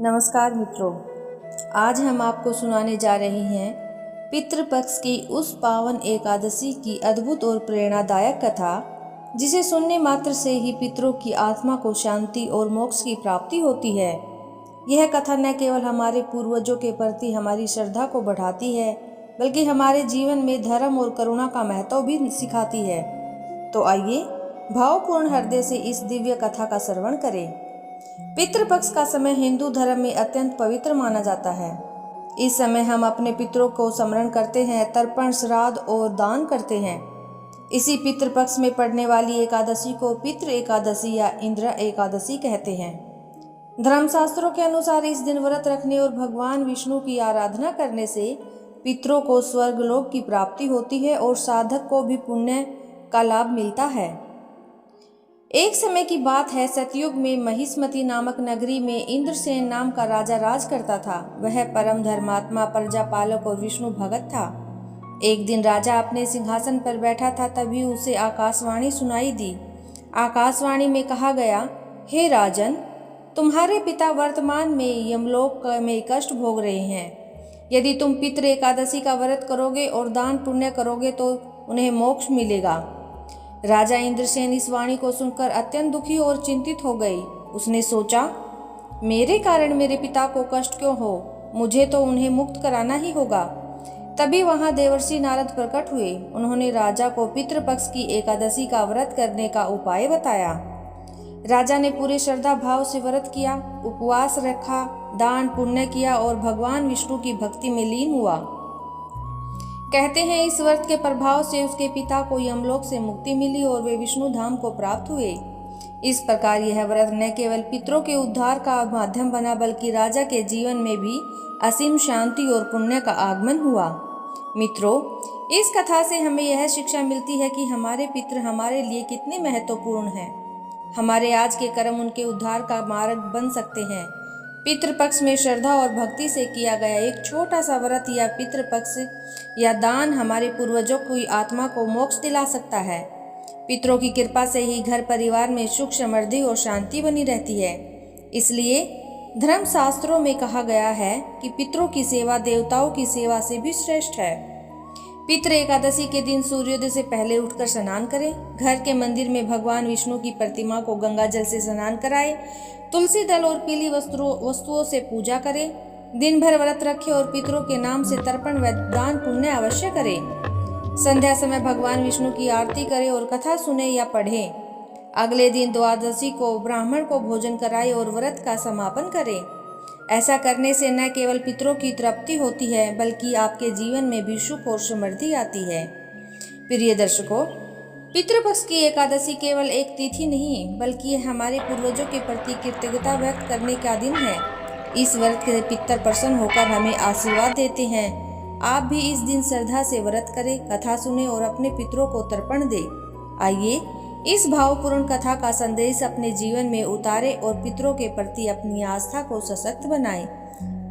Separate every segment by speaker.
Speaker 1: नमस्कार मित्रों, आज हम आपको सुनाने जा रहे हैं पितृपक्ष की उस पावन एकादशी की अद्भुत और प्रेरणादायक कथा, जिसे सुनने मात्र से ही पितरों की आत्मा को शांति और मोक्ष की प्राप्ति होती है। यह कथा न केवल हमारे पूर्वजों के प्रति हमारी श्रद्धा को बढ़ाती है, बल्कि हमारे जीवन में धर्म और करुणा का महत्व भी सिखाती है। तो आइए भावपूर्ण हृदय से इस दिव्य कथा का श्रवण करें। पितृपक्ष का समय हिंदू धर्म में अत्यंत पवित्र माना जाता है। इस समय हम अपने पितरों को स्मरण करते हैं, तर्पण, श्राद्ध और दान करते हैं। इसी पितृपक्ष में पड़ने वाली एकादशी को पितृ एकादशी या इंद्र एकादशी कहते हैं। धर्मशास्त्रों के अनुसार इस दिन व्रत रखने और भगवान विष्णु की आराधना करने से पितरों को स्वर्गलोक की प्राप्ति होती है और साधक को भी पुण्य का लाभ मिलता है। एक समय की बात है, सतयुग में महिष्मती नामक नगरी में इंद्रसेन नाम का राजा राज करता था। वह परम धर्मात्मा, प्रजापालक और विष्णु भगत था। एक दिन राजा अपने सिंहासन पर बैठा था, तभी उसे आकाशवाणी सुनाई दी। आकाशवाणी में कहा गया, हे राजन, तुम्हारे पिता वर्तमान में यमलोक में कष्ट भोग रहे हैं। यदि तुम पितृ एकादशी का व्रत करोगे और दान पुण्य करोगे तो उन्हें मोक्ष मिलेगा। राजा इंद्रसेन इस वाणी को सुनकर अत्यंत दुखी और चिंतित हो गई। उसने सोचा, मेरे कारण मेरे पिता को कष्ट क्यों हो, मुझे तो उन्हें मुक्त कराना ही होगा। तभी वहां देवर्षि नारद प्रकट हुए। उन्होंने राजा को पितृपक्ष की एकादशी का व्रत करने का उपाय बताया। राजा ने पूरे श्रद्धा भाव से व्रत किया, उपवास रखा, दान पुण्य किया और भगवान विष्णु की भक्ति में लीन हुआ। कहते हैं, इस व्रत के प्रभाव से उसके पिता को यमलोक से मुक्ति मिली और वे विष्णु धाम को प्राप्त हुए। इस प्रकार यह व्रत न केवल पितरों के उद्धार का माध्यम बना, बल्कि राजा के जीवन में भी असीम शांति और पुण्य का आगमन हुआ। मित्रों, इस कथा से हमें यह शिक्षा मिलती है कि हमारे पितृ हमारे लिए कितने महत्वपूर्ण हैं। हमारे आज के कर्म उनके उद्धार का मार्ग बन सकते हैं। पितृपक्ष में श्रद्धा और भक्ति से किया गया एक छोटा सा व्रत या पितृपक्ष या दान हमारे पूर्वजों की आत्मा को मोक्ष दिला सकता है। पितरों की कृपा से ही घर परिवार में सुख, समृद्धि और शांति बनी रहती है। इसलिए धर्मशास्त्रों में कहा गया है कि पितरों की सेवा देवताओं की सेवा से भी श्रेष्ठ है। पितृ एकादशी के दिन सूर्योदय से पहले उठकर स्नान करें। घर के मंदिर में भगवान विष्णु की प्रतिमा को गंगा जल से स्नान कराएं। तुलसी दल और पीली वस्तुओं से पूजा करें। दिन भर व्रत रखें और पितरों के नाम से तर्पण व दान पुण्य अवश्य करें। संध्या समय भगवान विष्णु की आरती करें और कथा सुने या पढ़ें। अगले दिन द्वादशी को ब्राह्मण को भोजन कराएं और व्रत का समापन करें। ऐसा करने से न केवल पितरों की तृप्ति होती है, बल्कि आपके जीवन में भी सुख और समृद्धि आती है। प्रिय दर्शकों, पितृपक्ष की एकादशी केवल एक तिथि नहीं, बल्कि यह हमारे पूर्वजों के प्रति कृतज्ञता व्यक्त करने का दिन है। इस व्रत के पितर प्रसन्न होकर हमें आशीर्वाद देते हैं। आप भी इस दिन श्रद्धा से व्रत करें, कथा सुने और अपने पितरों को तर्पण दें। आइए इस भावपूर्ण कथा का संदेश अपने जीवन में उतारें और पितरों के प्रति अपनी आस्था को सशक्त बनाएं।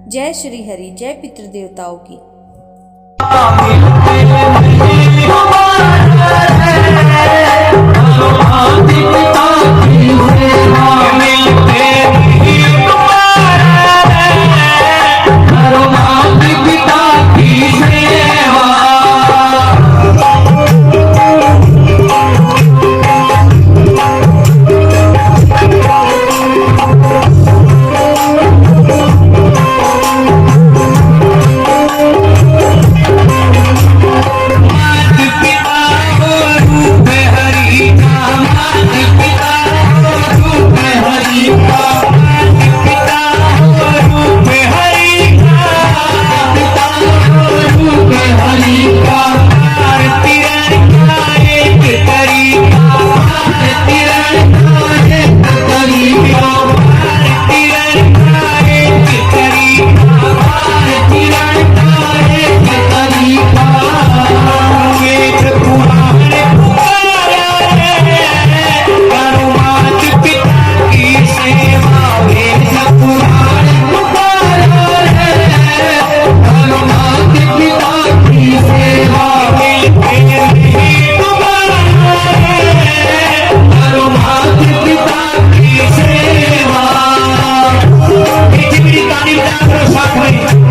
Speaker 1: जय श्री हरि, जय पितृ देवताओं की।
Speaker 2: पानी साथ में